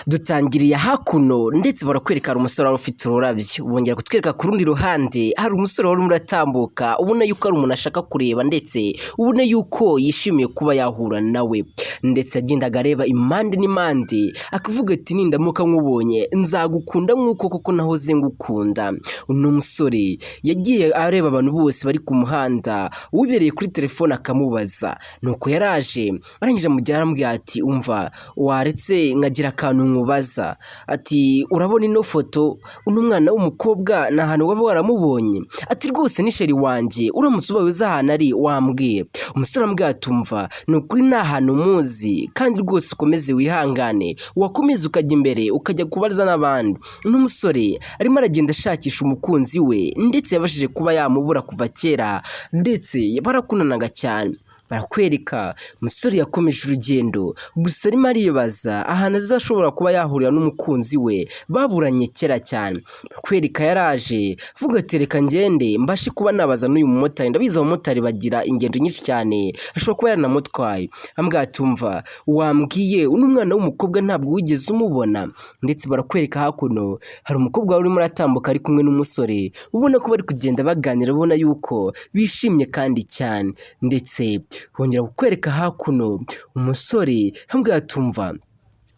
dutangiriye hakuno ndetse barakwereka hari umusore wari ufite ururabyo bongera kutwereka ku rundi ruhande hari umusore wari muratambuka ubona yuko ari umuntu ashaka kureba ndetse ubona yuko yishimiye kuba yahura nawe ndetse yagendaga areba impande n'impande akavuga ati nindamuka nkubonye nzagukunda nk'uko koko nahoze ngukunda. Uno musore yagiye areba abantu bose bari ku muhanda wibereye kuri telefone akamubaza nuko yaraje arangije mu gihe arambwira ati umva waretse nkagira akantu nkubaza ati urabona ino foto uno mwana w'umukobwa na hano waba waramubonye ati rwose ni sheri wanje uramutse ubaye uza ahantu ari wambwiye. Umusore ambwira atumva nukuri nta hantu muzi kandi rwose ukomeze wihangane wakomeza ukajya imbere ukajya kubaza n'abandi. Uno musore arimo aragenda ashakisha umukunzi we ndetse yabashije kuba yamubura kuva kera ndetse barakunanaga cyane. Barakwereka umusore yakomeje urugendo gusa arimo aribaza ahantu azashobora kuba yahurira n'umukunzi we baburanye kera cyane. Barakwereka yaraje avuga ati reka ngende mbashe kuba nabaza n'uyu mumotari ndabizi abamotari bagira ingendo nyinshi cyane ashobora kuba yaranamutwaye. Ambwira ati umva wambwiye uno mwana w'umukobwa ntabwo wigeze umubona ndetse barakwereka hakuno hari umukobwa wari urimo uratambuka ari kumwe n'umusore ubona ko bari kugenda baganira ubona yuko bishimye kandi cyane ndetse hongera kukwereka hakuno umusore hambwa yatumva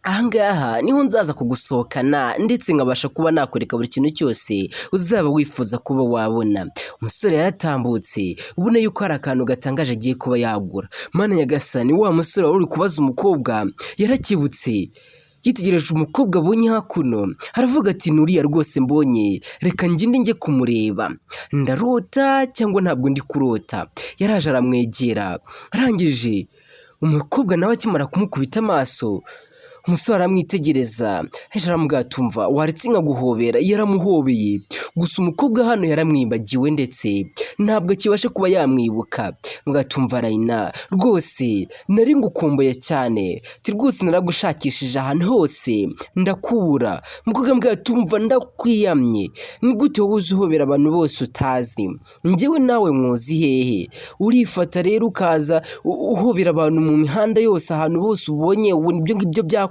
ahangaha niho nzaza kugusohokana ndetse nkabasha kuba nakwereka buri kintu cyose uzaba wifuza kuba wabona. Umusore yaratambutse ubona yuko hari akantu gatangaje agiye kuba yagura. Mana nyagasani wa musore wari uri kubaza umukobwa yarakibutse yitegereje umukobwa abonye hakuno haravuga ati nuriya rwose mbonye reka ngende njye kumureba ndarota cyangwa ntabwo ndi kurota. Yaraje aramwegera arangije umukobwa nawe akimara kumukubita amaso umusore aramwitegereza hejuru aramubwira atumva waretse nkaguhobera. Yaramuhobeye gusa umukobwa hano yaramwibagiwe ndetse ntabwo akibashe kuba yamwibuka. Mugatumva Rayina rwose nari ngukumbuye cyane ti rwose naragushakishije ahantu hose ndakubura. Umukobwa ambwira atumva ndakwiyamye ni gute wowe uzuhobera abantu bose utazi njyewe nawe mwozi hehe urifata rero ukaza uhobera abantu mu mihanda yose ahantu bose ubonye ibyo ngibyo byakora.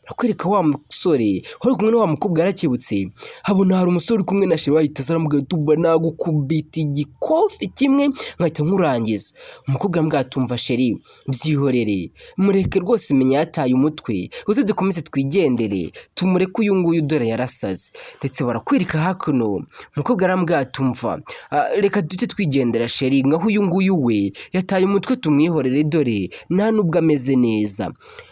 Barakwereka wa musore wari kumwe na wa mukobwa yarakibutse habona hari umusore uri kumwe na sheri wahita aramubwira tumva nagukubita igikofi kimwe nkahita nkurangiza. Umukobwa ambwira atumva sheri byihorere mureke rwose menya yataye umutwe uze dukomeze twigendere tumureke uyu nguyu dore yarasaze. Ndetse barakwereka hakuno umukobwa arambwira atumva reka dute twigendera sheri nkaho uyu nguyu we yataye umutwe tumwihorere dore nta nubwo ameze neza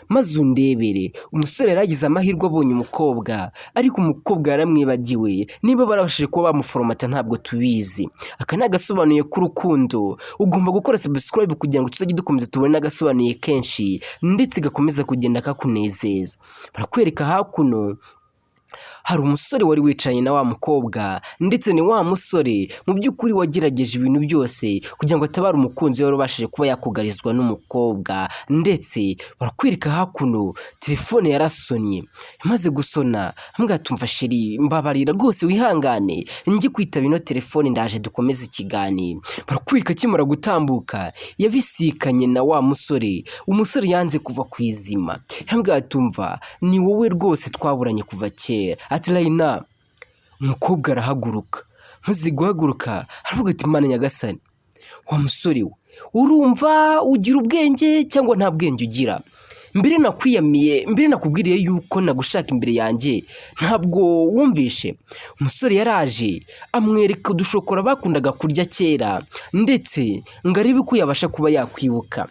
maze undebere. Umusore yaragize amahirwe abonye umukobwa ariko umukobwa yaramwibagiwe niba barabashije kuba bamuforomata ntabwo tubizi. Aka ni agasobanuye k'urukundo ugomba gukora subscribe kugira ngo tuzajye dukomeza tubone agasobanuye kenshi ndetse gakomeza kugenda kakunezeza. Barakwereka hakuno hari umusore wari wicaranye na wa mukobwa ndetse ni wa musore mu by'ukuri wagerageje ibintu byose kugira ngo atabare umukunzi we warabashije kuba yakugarizwa n'umukobwa ndetse barakwereka hakuno telefone yarasonye. Imaze gusona ambwira atumva sheri mbabarira rwose wihangane njye kwitaba ino telefone ndaje dukomeze ikiganiro. Barakwereka akimara gutambuka yabisikanye na wa musore. Umusore yanze kuva ku izima ambwira atumva ni wowe rwose twaburanye kuva kera ati Rayina. Umukobwa arahaguruka maze guhaguruka aravuga ati Mana nyagasani wa musore we urumva ugira ubwenge cyangwa nta bwenge ugira? Mbere nakwiyamiye mbere nakubwiriye yuko nagushaka imbere yanjye ntabwo wumvishe? Umusore yaraje amwereka udushokora bakundaga kurya kera ndetse ngo arebe ko yabasha kuba yakwibuka.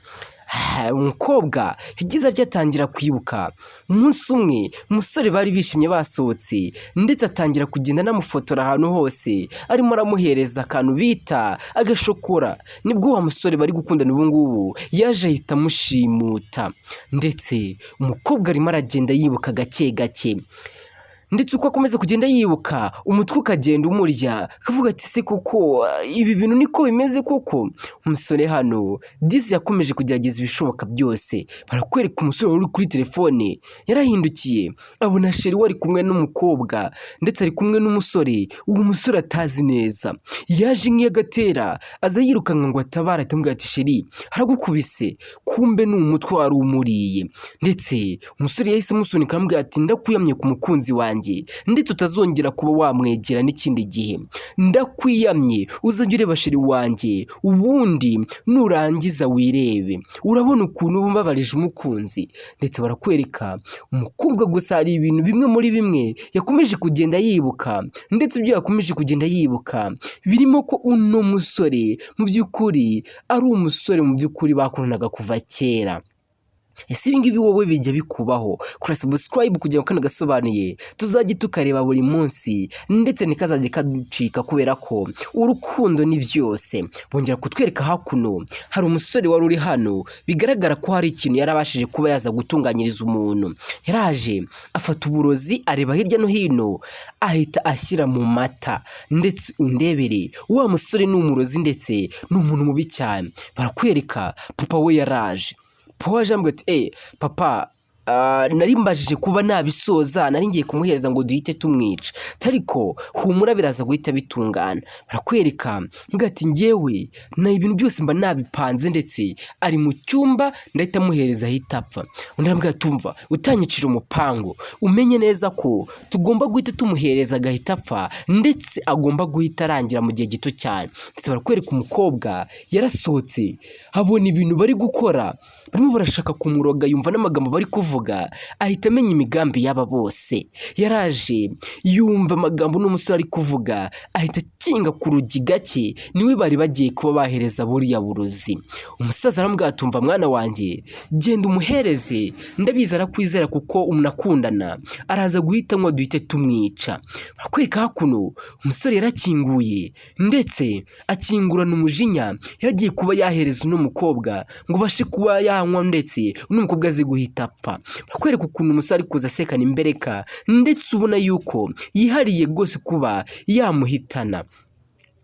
Umukobwa yagize atya atangira kwibuka umunsi umwe umusore bari bishimye basohotse ndetse atangira kugenda anamufotora ahantu hose arimo aramuhereza akantu bita agashokora. Nibwo wa musore bari gukundana ubu ngubu yaje ahita amushimuta ndetse umukobwa arimo aragenda yibuka gake gake ndetse uko akomeza kugenda yibuka umutwe ukagenda umurya akavuga ati se koko ibi bintu niko bimeze koko. Umusore hano Disi yakomeje kugerageza ibishoboka byose, barakwereka umusore uri kuri telefone yarahindukiye abona sheri wari kumwe n'umukobwa ndetse ari kumwe n'umusore, uwo musore atazi neza yaje nk'iyagatera aza yirukanka ngo atabara, atamubwira ati sheri haragukubise, kumbe ni umutwe wari umuriye. Ndetse umusore yahise amusunika aramubwira ati ndakwiyamye ku mukunzi wanjye ndetse utazongera kuba wamwegera n'ikindi gihe, ndakwiyamye uzajya ureba sheri wanjye ubundi nurangiza wirebe, urabona ukuntu uba umbabarije umukunzi. Ndetse barakwereka umukobwa gusa hari ibintu bimwe muri bimwe yakomeje kugenda yibuka, ndetse ibyo yakomeje kugenda yibuka birimo ko uno musore mu by'ukuri ari umusore mu by'ukuri bakundanaga kuva kera. Ese ibi ngibi wowe bijya bikubaho? Kora subscribe kugira ngo kano gasobanuye tuzajye tukareba buri munsi, ndetse nikazajye kaducika kubera ko urukundo ni byose. Bongera kutwereka hakuno hari umusore wari uri hano, bigaragara ko hari ikintu yarabashije kuba yaza gutunganyiriza umuntu. Yaraje afata uburozi areba hirya no hino ahita ashyira mu mata, ndetse undebere wa musore ni umurozi ndetse ni umuntu mubi cyane. Barakwereka papa we yaraje, waje ambwira ati papa nari mbajije kuba nabisoza, nari ngiye kumuhereza ngo duhite tumwica, ariko humura biraza guhita bitungana. Barakwereka mbwira ati njyewe na ibintu byose mba nabipanze, ndetse ari mu cyumba ndahita muhereza ahita apfa. Undi arambwira tumva utanyicira umupango umenye neza ko tugomba guhita tumuhereza agahita apfa, ndetse agomba guhita arangira mu gihe gito cyane. Ndetse barakwereka umukobwa yarasohotse abona ibintu bari gukora, barimo barashaka kumuroga, yumva n'amagambo bari kuvuga ahita amenya imigambi y'aba bose. Yaraje yumva amagambo n'umusore ari kuvuga ahita akinga ku rugi gake, niwe bari bagiye kuba bahereza buriya burozi. Umusaza arambwira tumva mwana wanjye genda umuhereze, ndabizi arakwizera kuko umunakundana, araza guhita ngo duhite tumwica. Barakwereka hakuno umusore yarakinguye ndetse akingurana umujinya, yaragiye kuba yahereza uno mukobwa ngo bashe kuba yanywa, ndetse uno mukobwa azi guhita apfa. Barakwereka ukuntu umusore ari kuza asekana imbereka, ndetse ubona yuko yihariye rwose kuba yamuhitana.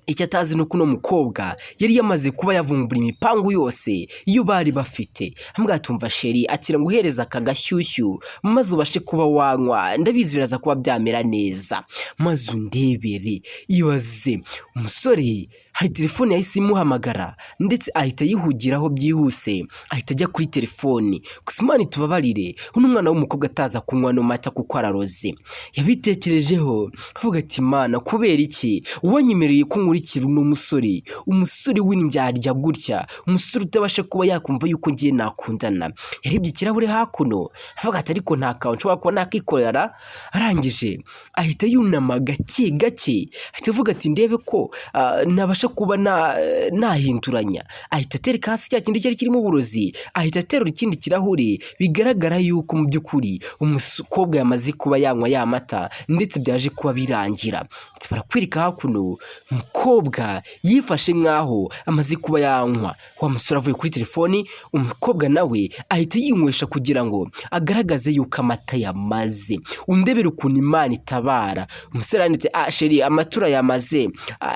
Icyo atazi nuko uno mukobwa yari yamaze kuba yavumbura imipangu yose iyo bari bafite. Ambwira tumva sheri akira ngo uhereza aka gashyushyu maze ubashe kuba wanywa, ndabizi biraza kuba byamera neza. Maze undebere ibaze umusore hari telefone yahise imuhamagara, ndetse ahita yihugiraho byihuse, ahita ajya kuri telefone. Gusa Imana itubabarire uno mwana w'umukobwa ataza kunywa no mata kuko araroze. Yabitekerejeho avuga ati Mana kubera iki wanyemereye ko nkurikira uno musore, umusore w'indyarya gutya, umusore utabasha kuba yakumva yuko ngiye nakundana. Yarebye ikirahure hakuno avuga ati ariko nta kawa nshobora kuba nakikorera. Arangije ahita yunama gake gake, ahita avuga ati ndebe ko nabasha kuba nahinduranya. Ahita atereka hasi cya kindi cyari kirimo uburozi, ahita aterura ikindi kirahure, bigaragara yuko mu by'ukuri umukobwa yamaze kuba yanywa ya mata, ndetse byaje kuba birangira. Barakwereka hakuno umukobwa yifashe nk'aho amaze kuba yanywa. Wa musore avuye kuri telefoni, umukobwa nawe ahita yinywesha kugira ngo agaragaze yuko amata yamaze. Undebere ukuntu Imana itabara. Umusore yanditse sheri amatura yamaze,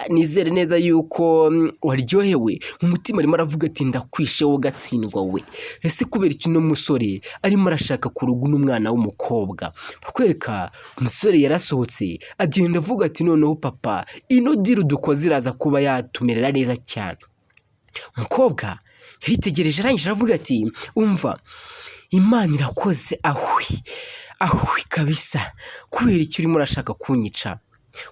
nizere neza yuko waryohewe. Mu mutima arimo aravuga ati ndakwishe wowe gatsindwa we. Ese kubera iki uno musore arimo arashaka kuruga n'umwana w'umukobwa? Bakwereka umusore yarasohotse agenda avuga ati noneho papa ino diru dukoze iraza kuba yatumerera neza cyane. Umukobwa yaritegereje arangije aravuga ati umva Imana irakoze ahwi kabisa, kubera iki urimo urashaka kunyica?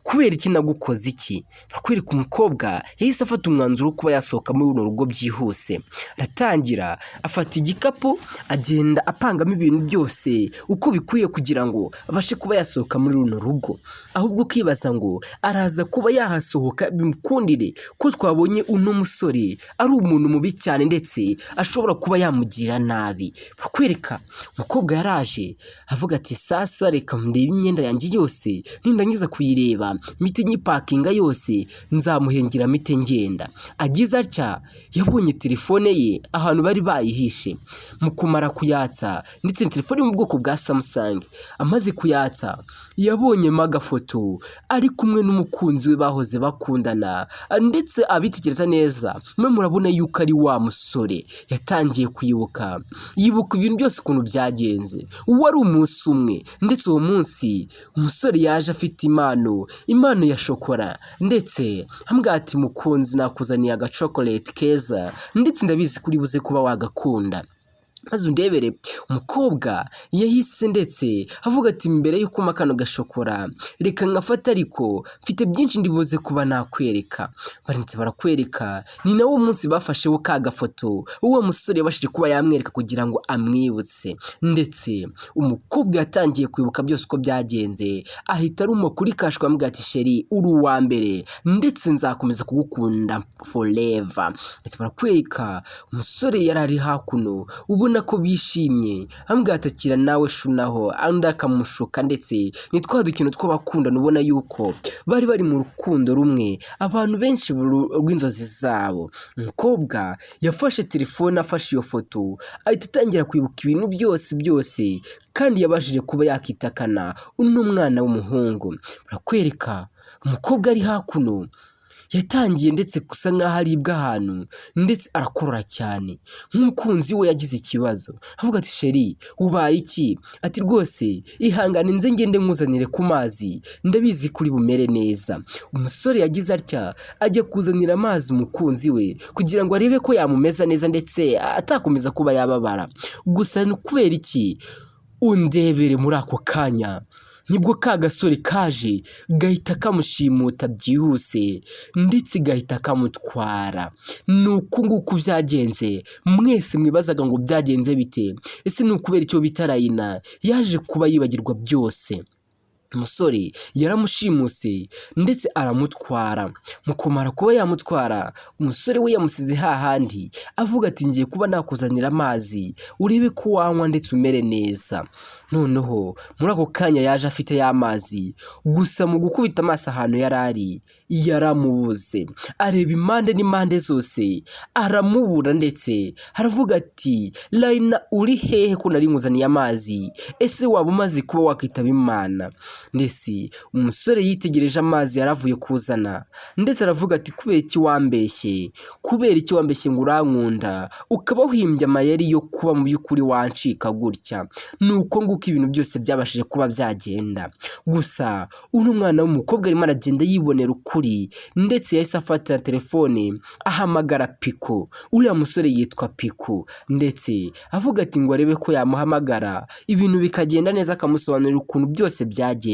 Kubera iki nagukoze iki? Barakwereka umukobwa yahise afata umwanzuro wo kuba yasohoka muri runo rugo byihuse. Aratangira afata igikapu agenda apangamo ibintu byose uko bikwiye kugira ngo abashe kuba yasohoka muri runo rugo. Ahubwo ukibaza ngo araza kuba yahasohoka bimukundire ko twabonye uno musore ari umuntu mubi cyane, ndetse ashobora kuba yamugira nabi. Barakwereka umukobwa yaraje avuga ati sasa reka ndebe imyenda yanjye yose nindangiza kuyireba kureba mite nyipakinga yose nzamuhengera mite ngenda. Agize atya yabonye telefone ye ahantu bari bayihishe, mu kumara kuyatsa ndetse telefone mu bwoko bwa Samsung, amaze kuyatsa yabonyemo agafoto ari kumwe n'umukunzi we bahoze bakundana, ndetse abitekereza neza murabona yuko ari wa musore. Yatangiye kwibuka, yibuka ibintu byose ukuntu byagenze. Wari umunsi umwe, ndetse uwo munsi umusore yaje afite impano ya shokora, ndetse ambwira ati mukunzi nakuzaniye agachocolate keza, ndetse ndabizi kuri buze kuba wagakunda. Maze undebere umukobwa yahise ndetse avuga ati mbere yuko mpa kano gashokora reka ngafata, ariko mfite byinshi ndibuze kuba nakwereka. Baretse barakwereka, ni nawo munsi bafasheho ka gafoto uwo musore yabashije kuba yamwereka kugira ngo amwibutse, ndetse umukobwa yatangiye kwibuka byose uko byagenze, ahita aruma kuri kashwa ambwira ati sheri uri uwa mbere, ndetse nzakomeza kugukunda forever. Ndetse barakwereka umusore yari ari hakuno ubona ko bishimye, ambwira ati akira nawe shunaho, andi akamushuka, ndetse ni twa dukino tw'abakundana ubona yuko bari mu rukundo rumwe, abantu benshi rw'inzozi zabo. Umukobwa yafashe telefone, afashe iyo foto ahita atangira kwibuka ibintu byose, kandi yabashije kuba yakitakana uno mwana w'umuhungu. Barakwereka umukobwa ari hakuno yatangiye ndetse gusa nk'aho aribwa ahantu, ndetse arakorora cyane nk'umukunzi we yagize ikibazo. Avuga ati sheri ubaye iki? Ati rwose ihangane nze ngende nkuzanire ku mazi, ndabizi kuri bumere neza. Umusore yagize atya ajya kuzanira amazi umukunzi we kugira ngo arebe ko yamumeza neza, ndetse atakomeza kuba yababara. Gusa ni kubera iki? Undebere muri ako kanya nibwo ka gasore kaje gahita kamushimuta byihuse, ndetse gahita kamutwara. Nuko nguko byagenze. Mwese mwibazaga ngo byagenze bite? Ese ni ukubera icyo bita Rayina yaje kuba yibagirwa byose? Umusore yaramushimuse ndetse aramutwara. Mu kumara kuba yamutwara, umusore we yamusize hahandi avuga ati ngiye kuba nakuzanira amazi urebe ko wanywa ndetse umere neza. Noneho muri ako kanya yaje afite y'amazi, gusa mu gukubita amaso ahantu yari ari yaramubuze. Areba impande n'impande zose aramubura, ndetse aravuga ati Rayina uri hehe ko nari nkuzaniye amazi? Ese waba umaze kuba wakitaba Imana? Ndetse umusore yitegereje amazi yaravuye kuzana, ndetse aravuga ati kubera iki wambeshye? Kubera iki wambeshye ngo urankunda ukaba uhimbye amayeri yo kuba mu by'ukuri wancika gutya? Nuko nguko ibintu byose byabashije kuba byagenda. Gusa uno mwana w'umukobwa arimo aragenda yibonera ukuri, ndetse yahise afata telefone ahamagara Piku. Uriya musore yitwa Piku, ndetse avuga ati ngo arebe ko yamuhamagara ibintu bikagenda neza, akamusobanurira ukuntu byose byagenze.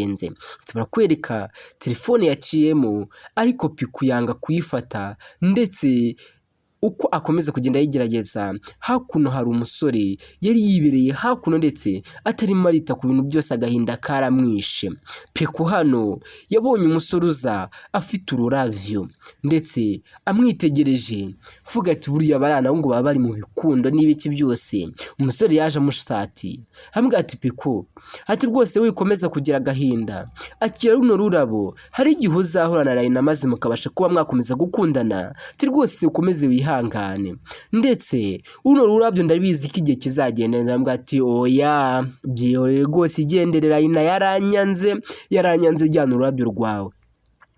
Turakwereka telefone yaciyemo, ariko Piku yanga kuyifata, ndetse uko akomeza kugenda yigerageza, hakuno hari umusore yari yibereye hakuno, ndetse atarimo arita ku bintu byose, agahinda karamwishe. Piku hano yabonye umusore uza afite ururavyo, ndetse amwitegereje avuga ati buriya barana ngo baba bari mu bikundo n'ibiki byose. Umusore yaje amushati ambwira ati Piku, ati rwose wikomeza kugira agahinda, akira runo rurabo, hari igihe uzahura na Rayina maze mukabasha kuba mwakomeza gukundana. Ati rwose ukomeze wihangane, ndetse runo rurabyo ndabizi ko igihe kizagenda neza. Ambwira ati oya byihorere rwose, igendere, Rayina yaranyanze jyana ururabyo rwawe.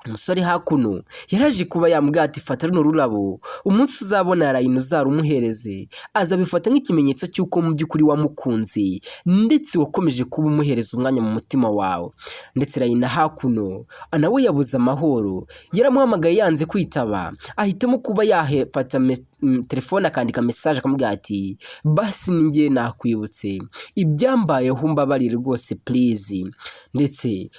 Umusore hakuno yaraje kuba yambwira ati fata runo rurabo, umunsi uzabona Rayina uzarumuhereze, azabifata nk'ikimenyetso cy'uko mu by'ukuri wamukunze, ndetse wakomeje kuba umuhereza umwanya mu mutima wawe. Ndetse Rayina hakuno nawe yabuze amahoro, yaramuhamagaye yanze kwitaba, ahitamo kuba yafata telefone akandika message akamubwira ati basi ninjye nakwibutse ibyambayeho, mbabarire rwose please. Ndetse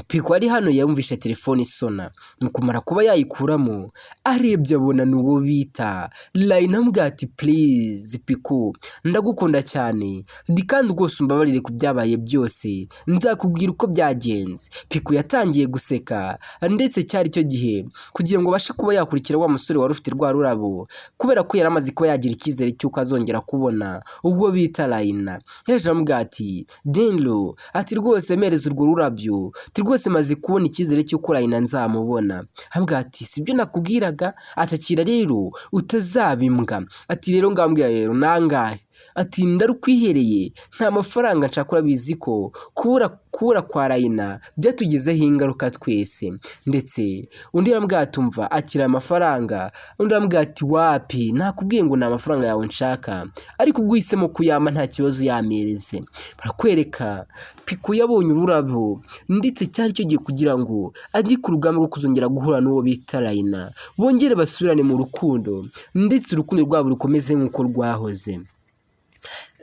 Piku ari hano yumvishe telefone isona, mu kumara kuba yayikuramo arebye abona n'uwo bita Rayina, amubwira ati please Piku ndagukunda cyane, kandi rwose umbabarire ku byabaye byose, nzakubwira uko byagenze. Piku yatangiye guseka, ndetse cyari cyo gihe kugira ngo abashe kuba yakurikira wa musore wari ufite rwa rurabo, kuba kubera ko yaramaze kuba yagira icyizere cy'uko azongera kubona ubwo bita Raina. Yaje aramubwira ati Denlo, ati rwose mereza urwo rurabyo, ati rwose maze kubona icyizere cy'uko Raina nzamubona. Aramubwira ati sibyo nakubwiraga, atakira rero utazabimbwa, ati rero ngambwira rero nangahe, ati ndarukwihereye nta mafaranga nshakura, bizi ko kubura kwa Raina byatugizeho ingaruka twese. Ndetse undi aramubwira ati umva akira amafaranga, undi aramubwira ati wapi, nakubwiye ngo nta mafaranga yawe nshaka, ariko ubwo uhisemo kuyama nta kibazo yamereze. Barakwereka Piku yabonye ururabo ndetse cyari cyo giye kugira ngo ajye ku rugamba rwo kuzongera guhura n'uwo bita Raina, bongere basubirane mu rukundo ndetse urukundo rwabo rukomeze nk'uko rwahoze.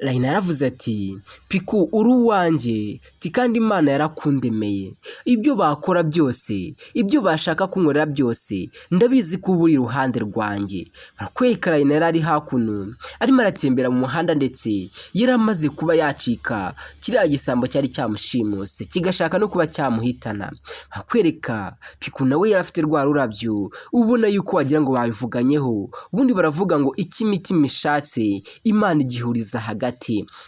Raina yaravuze ati Piku uri uwanjye, kandi Imana yarakundemeye, ibyo bakora byose, ibyo bashaka kunkorera byose ndabizi ko uri iruhande rwanjye. Barakwereka Raina yari ari hakuno arimo aratembera mu muhanda ndetse yaramaze kuba yacika kiriya gisambo cyari cyamushimuse kigashaka no kuba cyamuhitana. Barakwereka Piku nawe yari afite rwa rurabyo ubona yuko wagira ngo babivuganyeho, ubundi baravuga ngo icyo imitima ishatse Imana igihuriza hagati.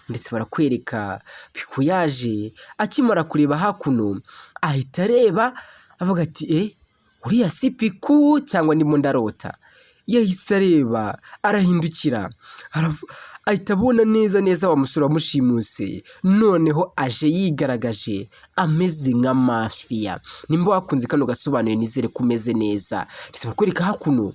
Ndetse barakwereka Piku yaje akimara kureba hakuno ahita areba avuga ati uriya si Piku cyangwa ndimo ndarota. Yahise areba arahindukira ahita abona neza wa musore wamushimuse noneho aje yigaragaje ameze nka mafiya. Nimba wakunze kano gasobanuye nizere kumeze neza. Ndetse barakwereka hakuno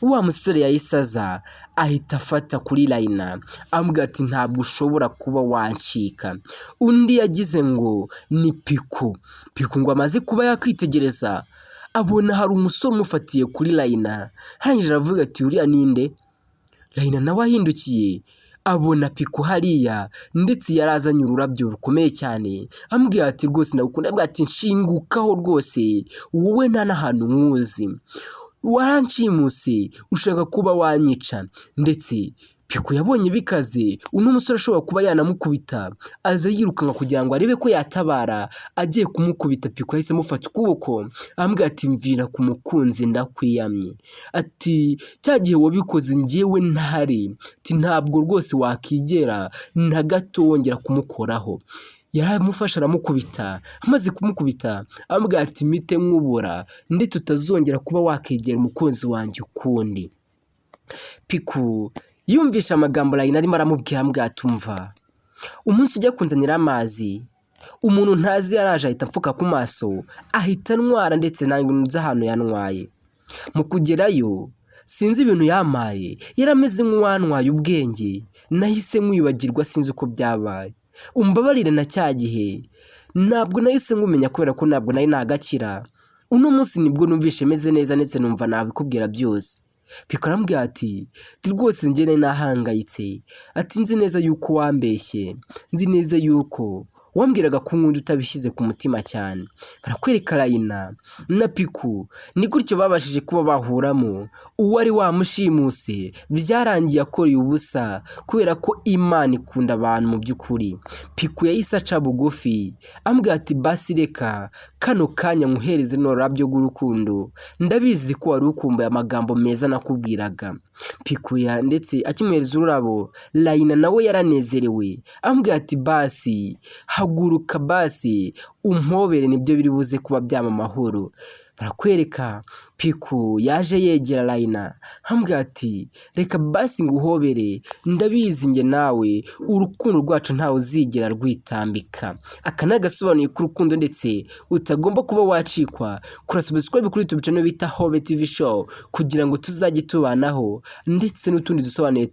wa musore yahise aza ahita afata kuri Raina amubwira ati ntabwo ushobora kuba wancika. Undi yagize ngo ni Piku ngo amaze kuba yakwitegereza abona hari umusore umufatiye kuri Raina, harangije aravuga ati uriya ninde? Raina nawe ahindukiye abona Piku hariya ndetse yarazanye ururabyo rukomeye cyane, amubwira ati rwose ndagukunda, amubwira ati nshingukaho rwose wowe nta n'ahantu nkuzi, waranshimuse ushaka kuba wanyica. Ndetse Piku yabonye bikaze uno musore ashobora kuba yanamukubita, aza yirukanka kugira ngo arebe ko yatabara. Agiye kumukubita Piku yahise amufata ukuboko amubwira ati mvira ku mukunzi ndakwiyamye, ati cya gihe wabikoze njyewe ntari, ati ntabwo rwose wakigera na gato wongera kumukoraho. Yaramufasha aramukubita, amaze kumukubita amubwira ati mite nkubura ndetse utazongera kuba wakegera umukunzi wanjye ukundi. Piku yumvisha amagambo Raina arimo aramubwira amubwira ati umva, umunsi ujya kunzanira amazi umuntu ntazi yaraje ahita apfuka ku maso ahita ntwara ndetse nanjye nzi ahantu yanwaye. Mu kugerayo sinzi ibintu yamaye, yarameze nk'uwantwaye ubwenge, nahise nkwibagirwa sinzi uko byabaye. Umbabarire na cya gihe ntabwo nahise ngumenya kubera ko ntabwo nari nagakira. Uno munsi nibwo numvishe meze neza ndetse numva nabikubwira byose. Piku arambwira ati rwose njye nari nahangayitse, ati nzi neza yuko wambeshye, nzi neza yuko wambwiraga ko nkunda utabishyize ku mutima cyane. Barakwereka Raina na Piku ni gutyo babashije kuba bahuramo. Uwari wamushimuse byarangiye akoreye ubusa kubera ko Imana ikunda abantu mu by'ukuri. Piku yahise aca bugufi ambwira ati basi reka kano kanya nkuhereze n'ururabyo rw'urukundo, ndabizi ko wari ukumbuye amagambo meza nakubwiraga. Piku ndetse akimuhereza ururabo, Raina nawe yaranezerewe ambwira ati basi haguruka basi umpobere nibyo biri buze kuba byama amahoro. Barakwereka Piku yaje yegera Raina ambwira ati reka basi nguhobere, ndabizi njye nawe urukundo rwacu ntawe uzigera rwitambika. Aka ni agasobanuye k'urukundo ndetse utagomba kuba wacikwa. Kora subscribe kuri YouTube channel bita Hobe TV Show kugira ngo tuzajye tubanaho ndetse n'utundi dusobanuye